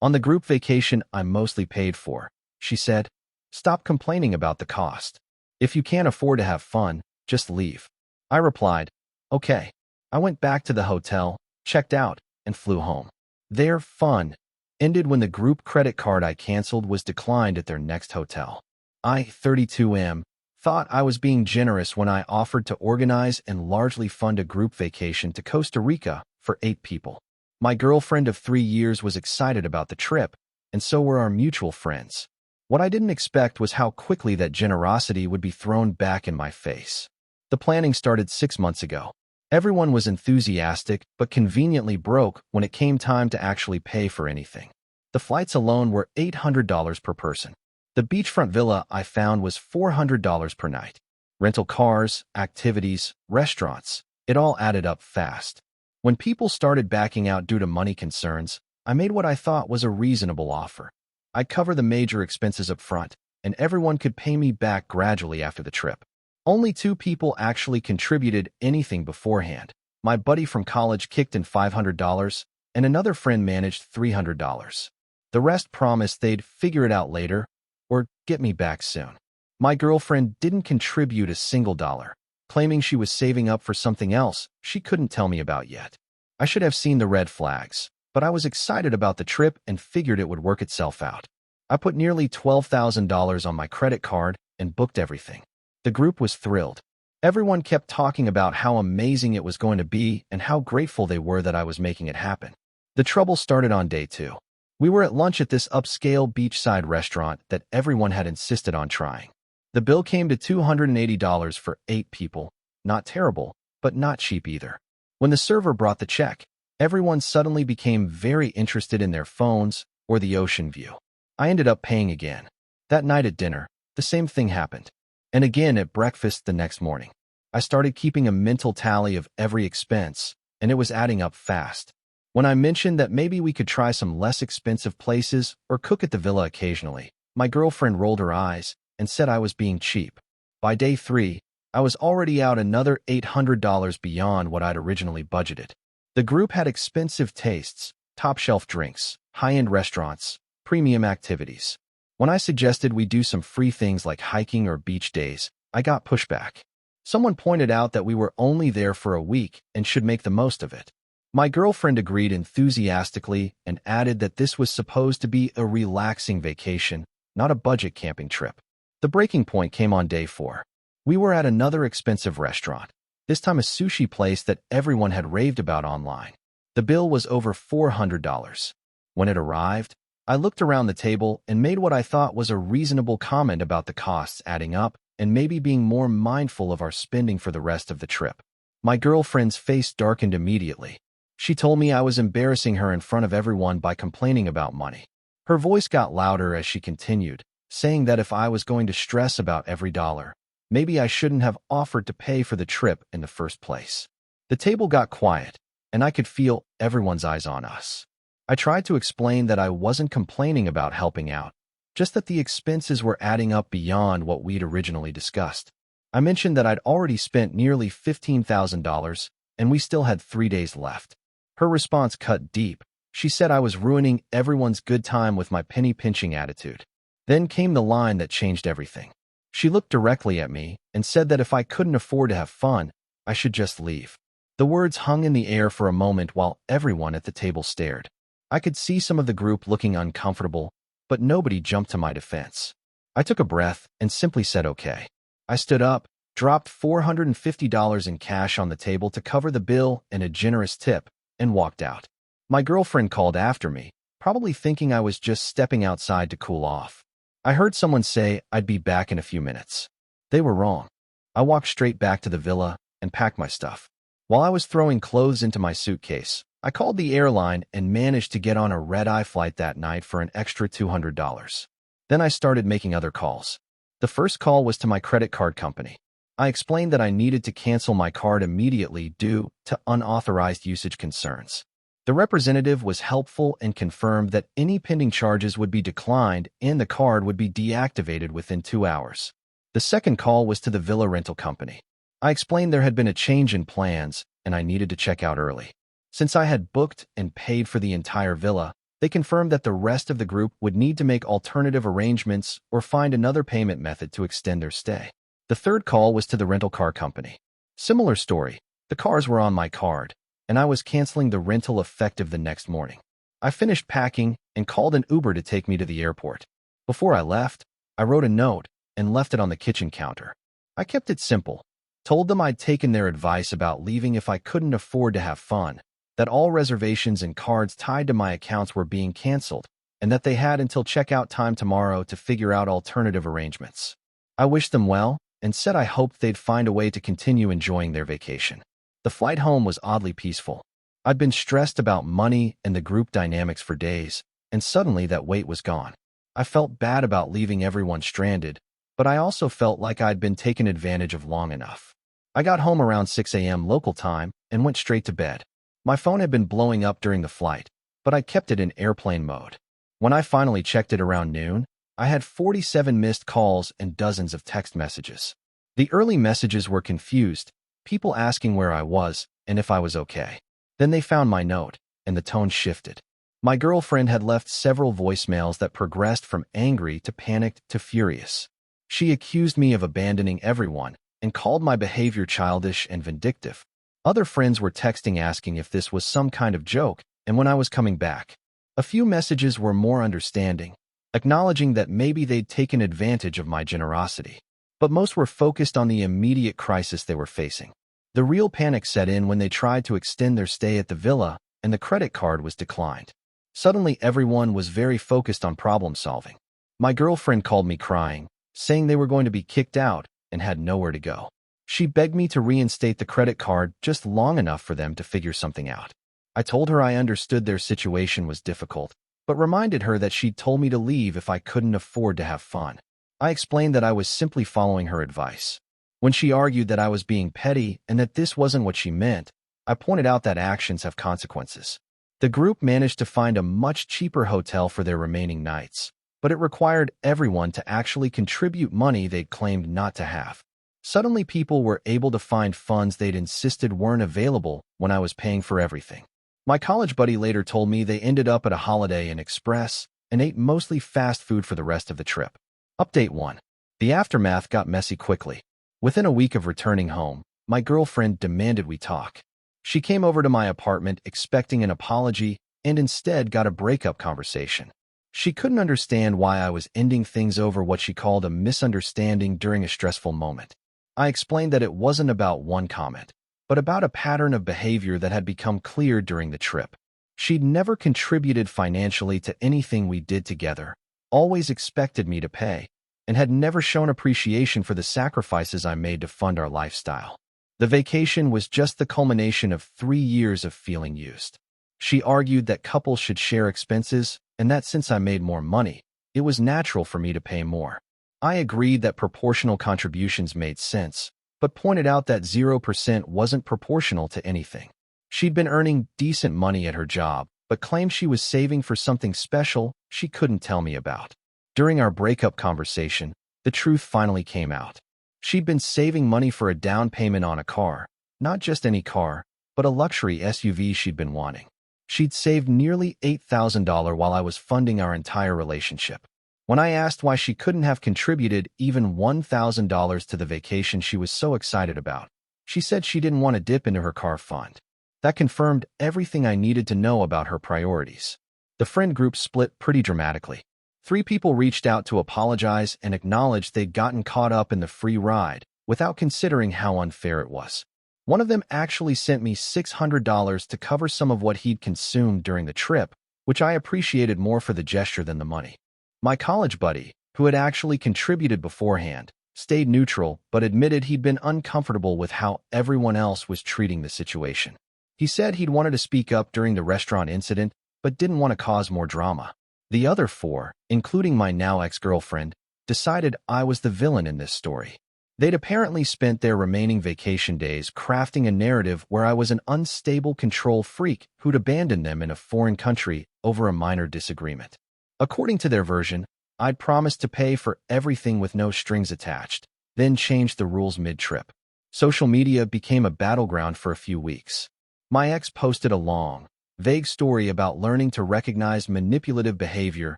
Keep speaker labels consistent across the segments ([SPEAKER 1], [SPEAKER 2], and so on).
[SPEAKER 1] On the group vacation I mostly paid for, she said. Stop complaining about the cost. If you can't afford to have fun, just leave. I replied, okay. I went back to the hotel, checked out, and flew home. Their fun ended when the group credit card I canceled was declined at their next hotel. I, 32M, thought I was being generous when I offered to organize and largely fund a group vacation to Costa Rica for 8 people. My girlfriend of 3 years was excited about the trip, and so were our mutual friends. What I didn't expect was how quickly that generosity would be thrown back in my face. The planning started 6 months ago. Everyone was enthusiastic but conveniently broke when it came time to actually pay for anything. The flights alone were $800 per person. The beachfront villa I found was $400 per night. Rental cars, activities, restaurants, it all added up fast. When people started backing out due to money concerns, I made what I thought was a reasonable offer. I'd cover the major expenses up front, and everyone could pay me back gradually after the trip. Only 2 people actually contributed anything beforehand. My buddy from college kicked in $500, and another friend managed $300. The rest promised they'd figure it out later, or get me back soon. My girlfriend didn't contribute a single dollar, claiming she was saving up for something else she couldn't tell me about yet. I should have seen the red flags, but I was excited about the trip and figured it would work itself out. I put nearly $12,000 on my credit card and booked everything. The group was thrilled. Everyone kept talking about how amazing it was going to be and how grateful they were that I was making it happen. The trouble started on day 2. We were at lunch at this upscale beachside restaurant that everyone had insisted on trying. The bill came to $280 for 8 people. Not terrible, but not cheap either. When the server brought the check, everyone suddenly became very interested in their phones or the ocean view. I ended up paying again. That night at dinner, the same thing happened. And again at breakfast the next morning. I started keeping a mental tally of every expense, and it was adding up fast. When I mentioned that maybe we could try some less expensive places or cook at the villa occasionally, my girlfriend rolled her eyes and said I was being cheap. By day 3, I was already out another $800 beyond what I'd originally budgeted. The group had expensive tastes, top-shelf drinks, high-end restaurants, premium activities. When I suggested we do some free things like hiking or beach days, I got pushback. Someone pointed out that we were only there for a week and should make the most of it. My girlfriend agreed enthusiastically and added that this was supposed to be a relaxing vacation, not a budget camping trip. The breaking point came on day 4. We were at another expensive restaurant, this time a sushi place that everyone had raved about online. The bill was over $400. When it arrived, I looked around the table and made what I thought was a reasonable comment about the costs adding up and maybe being more mindful of our spending for the rest of the trip. My girlfriend's face darkened immediately. She told me I was embarrassing her in front of everyone by complaining about money. Her voice got louder as she continued, saying that if I was going to stress about every dollar, maybe I shouldn't have offered to pay for the trip in the first place. The table got quiet, and I could feel everyone's eyes on us. I tried to explain that I wasn't complaining about helping out, just that the expenses were adding up beyond what we'd originally discussed. I mentioned that I'd already spent nearly $15,000, and we still had 3 days left. Her response cut deep. She said I was ruining everyone's good time with my penny-pinching attitude. Then came the line that changed everything. She looked directly at me and said that if I couldn't afford to have fun, I should just leave. The words hung in the air for a moment while everyone at the table stared. I could see some of the group looking uncomfortable, but nobody jumped to my defense. I took a breath and simply said okay. I stood up, dropped $450 in cash on the table to cover the bill and a generous tip, and walked out. My girlfriend called after me, probably thinking I was just stepping outside to cool off. I heard someone say I'd be back in a few minutes. They were wrong. I walked straight back to the villa and packed my stuff. While I was throwing clothes into my suitcase, I called the airline and managed to get on a red-eye flight that night for an extra $200. Then I started making other calls. The first call was to my credit card company. I explained that I needed to cancel my card immediately due to unauthorized usage concerns. The representative was helpful and confirmed that any pending charges would be declined and the card would be deactivated within 2 hours. The second call was to the villa rental company. I explained there had been a change in plans and I needed to check out early. Since I had booked and paid for the entire villa, They confirmed that the rest of the group would need to make alternative arrangements or find another payment method to extend their stay. The third call was to the rental car company. Similar story. The cars were on my card, and I was canceling the rental effective the next morning. I finished packing and called an Uber to take me to the airport. Before I left, I wrote a note and left it on the kitchen counter. I kept it simple. Told them I'd taken their advice about leaving if I couldn't afford to have fun, that all reservations and cards tied to my accounts were being canceled, and that they had until checkout time tomorrow to figure out alternative arrangements. I wished them well and said I hoped they'd find a way to continue enjoying their vacation. The flight home was oddly peaceful. I'd been stressed about money and the group dynamics for days, and suddenly that weight was gone. I felt bad about leaving everyone stranded, but I also felt like I'd been taken advantage of long enough. I got home around 6 a.m. local time and went straight to bed. My phone had been blowing up during the flight, but I kept it in airplane mode. When I finally checked it around noon, I had 47 missed calls and dozens of text messages. The early messages were confused, people asking where I was and if I was okay. Then they found my note, and the tone shifted. My girlfriend had left several voicemails that progressed from angry to panicked to furious. She accused me of abandoning everyone and called my behavior childish and vindictive. Other friends were texting asking if this was some kind of joke and when I was coming back. A few messages were more understanding, acknowledging that maybe they'd taken advantage of my generosity. But most were focused on the immediate crisis they were facing. The real panic set in when they tried to extend their stay at the villa and the credit card was declined. Suddenly everyone was very focused on problem solving. My girlfriend called me crying, saying they were going to be kicked out and had nowhere to go. She begged me to reinstate the credit card just long enough for them to figure something out. I told her I understood their situation was difficult, but reminded her that she'd told me to leave if I couldn't afford to have fun. I explained that I was simply following her advice. When she argued that I was being petty and that this wasn't what she meant, I pointed out that actions have consequences. The group managed to find a much cheaper hotel for their remaining nights, but it required everyone to actually contribute money they'd claimed not to have. Suddenly people were able to find funds they'd insisted weren't available when I was paying for everything. My college buddy later told me they ended up at a Holiday Inn Express and ate mostly fast food for the rest of the trip. Update 1. The aftermath got messy quickly. Within a week of returning home, my girlfriend demanded we talk. She came over to my apartment expecting an apology and instead got a breakup conversation. She couldn't understand why I was ending things over what she called a misunderstanding during a stressful moment. I explained that it wasn't about one comment, but about a pattern of behavior that had become clear during the trip. She'd never contributed financially to anything we did together, always expected me to pay, and had never shown appreciation for the sacrifices I made to fund our lifestyle. The vacation was just the culmination of 3 years of feeling used. She argued that couples should share expenses and that since I made more money, it was natural for me to pay more. I agreed that proportional contributions made sense, but pointed out that 0% wasn't proportional to anything. She'd been earning decent money at her job, but claimed she was saving for something special she couldn't tell me about. During our breakup conversation, the truth finally came out. She'd been saving money for a down payment on a car, not just any car, but a luxury SUV she'd been wanting. She'd saved nearly $8,000 while I was funding our entire relationship. When I asked why she couldn't have contributed even $1,000 to the vacation she was so excited about, she said she didn't want to dip into her car fund. That confirmed everything I needed to know about her priorities. The friend group split pretty dramatically. 3 people reached out to apologize and acknowledged they'd gotten caught up in the free ride without considering how unfair it was. One of them actually sent me $600 to cover some of what he'd consumed during the trip, which I appreciated more for the gesture than the money. My college buddy, who had actually contributed beforehand, stayed neutral but admitted he'd been uncomfortable with how everyone else was treating the situation. He said he'd wanted to speak up during the restaurant incident but didn't want to cause more drama. The other 4, including my now ex-girlfriend, decided I was the villain in this story. They'd apparently spent their remaining vacation days crafting a narrative where I was an unstable control freak who'd abandoned them in a foreign country over a minor disagreement. According to their version, I'd promised to pay for everything with no strings attached, then changed the rules mid-trip. Social media became a battleground for a few weeks. My ex posted a long, vague story about learning to recognize manipulative behavior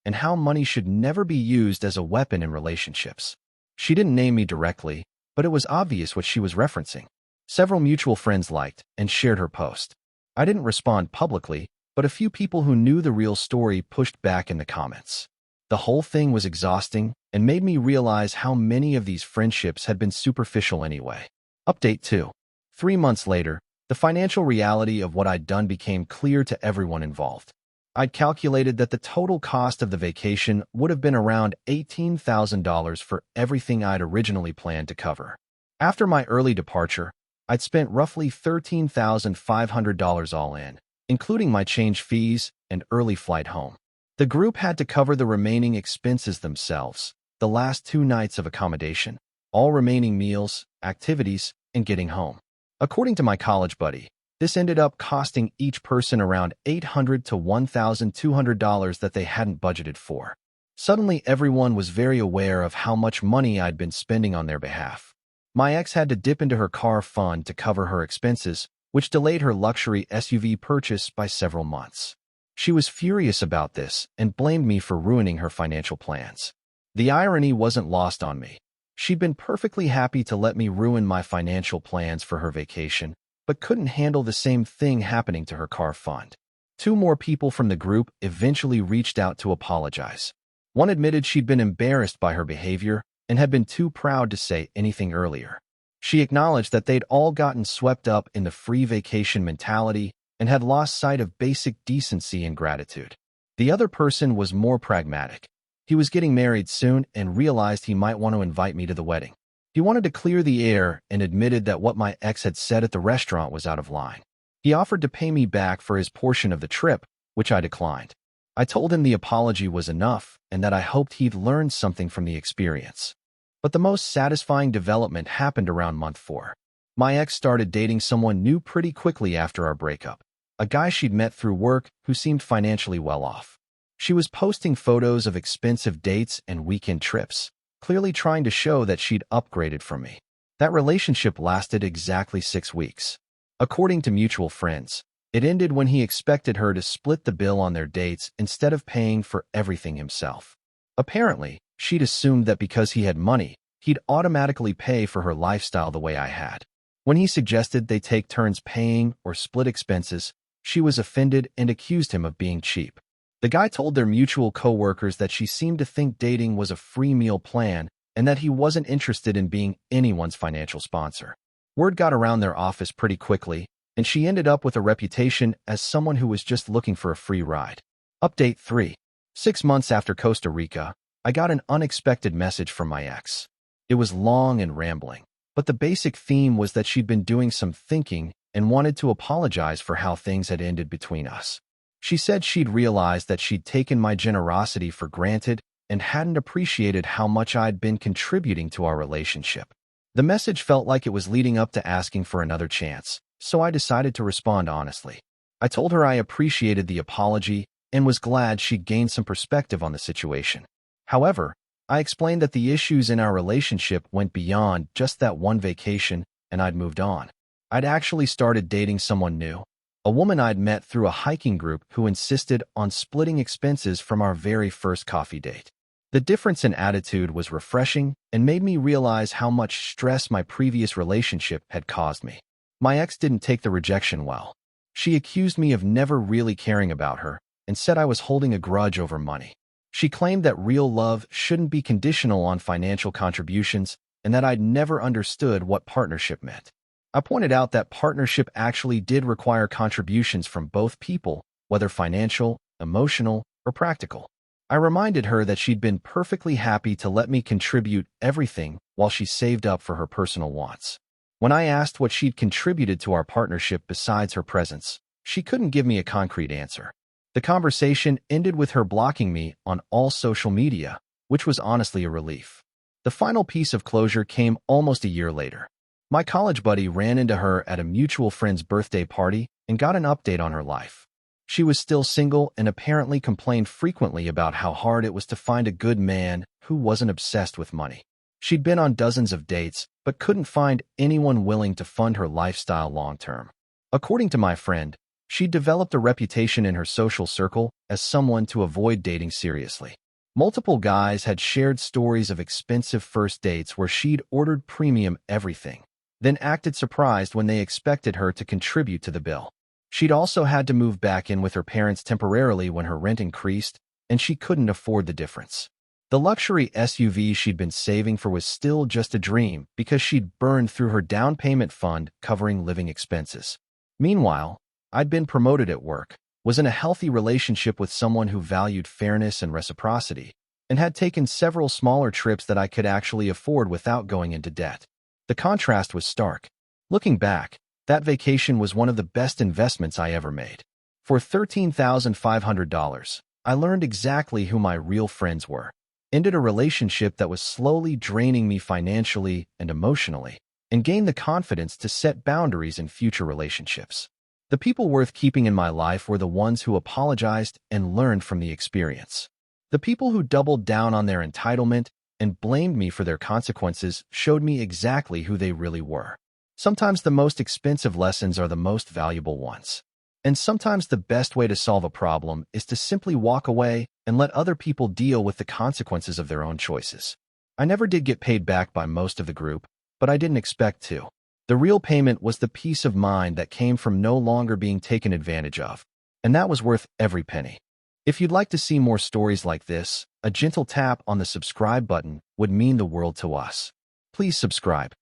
[SPEAKER 1] and how money should never be used as a weapon in relationships. She didn't name me directly, but it was obvious what she was referencing. Several mutual friends liked and shared her post. I didn't respond publicly, but a few people who knew the real story pushed back in the comments. The whole thing was exhausting and made me realize how many of these friendships had been superficial anyway. Update 2. 3 months later, the financial reality of what I'd done became clear to everyone involved. I'd calculated that the total cost of the vacation would have been around $18,000 for everything I'd originally planned to cover. After my early departure, I'd spent roughly $13,500 all in, including my change fees and early flight home. The group had to cover the remaining expenses themselves, the last 2 nights of accommodation, all remaining meals, activities, and getting home. According to my college buddy, this ended up costing each person around $800 to $1,200 that they hadn't budgeted for. Suddenly, everyone was very aware of how much money I'd been spending on their behalf. My ex had to dip into her car fund to cover her expenses, which delayed her luxury SUV purchase by several months. She was furious about this and blamed me for ruining her financial plans. The irony wasn't lost on me. She'd been perfectly happy to let me ruin my financial plans for her vacation, but couldn't handle the same thing happening to her car fund. 2 more people from the group eventually reached out to apologize. One admitted she'd been embarrassed by her behavior and had been too proud to say anything earlier. She acknowledged that they'd all gotten swept up in the free vacation mentality and had lost sight of basic decency and gratitude. The other person was more pragmatic. He was getting married soon and realized he might want to invite me to the wedding. He wanted to clear the air and admitted that what my ex had said at the restaurant was out of line. He offered to pay me back for his portion of the trip, which I declined. I told him the apology was enough and that I hoped he'd learned something from the experience. But the most satisfying development happened around month 4. My ex started dating someone new pretty quickly after our breakup, a guy she'd met through work who seemed financially well off. She was posting photos of expensive dates and weekend trips, clearly trying to show that she'd upgraded from me. That relationship lasted exactly 6 weeks. According to mutual friends, it ended when he expected her to split the bill on their dates instead of paying for everything himself. Apparently, she'd assumed that because he had money, he'd automatically pay for her lifestyle the way I had. When he suggested they take turns paying or split expenses, she was offended and accused him of being cheap. The guy told their mutual co-workers that she seemed to think dating was a free meal plan and that he wasn't interested in being anyone's financial sponsor. Word got around their office pretty quickly, and she ended up with a reputation as someone who was just looking for a free ride. Update 3. 6 months after Costa Rica, I got an unexpected message from my ex. It was long and rambling, but the basic theme was that she'd been doing some thinking and wanted to apologize for how things had ended between us. She said she'd realized that she'd taken my generosity for granted and hadn't appreciated how much I'd been contributing to our relationship. The message felt like it was leading up to asking for another chance, so I decided to respond honestly. I told her I appreciated the apology and was glad she'd gained some perspective on the situation. However, I explained that the issues in our relationship went beyond just that one vacation and I'd moved on. I'd actually started dating someone new, a woman I'd met through a hiking group who insisted on splitting expenses from our very first coffee date. The difference in attitude was refreshing and made me realize how much stress my previous relationship had caused me. My ex didn't take the rejection well. She accused me of never really caring about her and said I was holding a grudge over money. She claimed that real love shouldn't be conditional on financial contributions and that I'd never understood what partnership meant. I pointed out that partnership actually did require contributions from both people, whether financial, emotional, or practical. I reminded her that she'd been perfectly happy to let me contribute everything while she saved up for her personal wants. When I asked what she'd contributed to our partnership besides her presence, she couldn't give me a concrete answer. The conversation ended with her blocking me on all social media, which was honestly a relief. The final piece of closure came almost a year later. My college buddy ran into her at a mutual friend's birthday party and got an update on her life. She was still single and apparently complained frequently about how hard it was to find a good man who wasn't obsessed with money. She'd been on dozens of dates, but couldn't find anyone willing to fund her lifestyle long-term. According to my friend, She developed a reputation in her social circle as someone to avoid dating seriously. Multiple guys had shared stories of expensive first dates where she'd ordered premium everything, then acted surprised when they expected her to contribute to the bill. She'd also had to move back in with her parents temporarily when her rent increased, and she couldn't afford the difference. The luxury SUV she'd been saving for was still just a dream because she'd burned through her down payment fund covering living expenses. Meanwhile, I'd been promoted at work, was in a healthy relationship with someone who valued fairness and reciprocity, and had taken several smaller trips that I could actually afford without going into debt. The contrast was stark. Looking back, that vacation was one of the best investments I ever made. For $13,500, I learned exactly who my real friends were, ended a relationship that was slowly draining me financially and emotionally, and gained the confidence to set boundaries in future relationships. The people worth keeping in my life were the ones who apologized and learned from the experience. The people who doubled down on their entitlement and blamed me for their consequences showed me exactly who they really were. Sometimes the most expensive lessons are the most valuable ones. And sometimes the best way to solve a problem is to simply walk away and let other people deal with the consequences of their own choices. I never did get paid back by most of the group, but I didn't expect to. The real payment was the peace of mind that came from no longer being taken advantage of, and that was worth every penny. If you'd like to see more stories like this, a gentle tap on the subscribe button would mean the world to us. Please subscribe.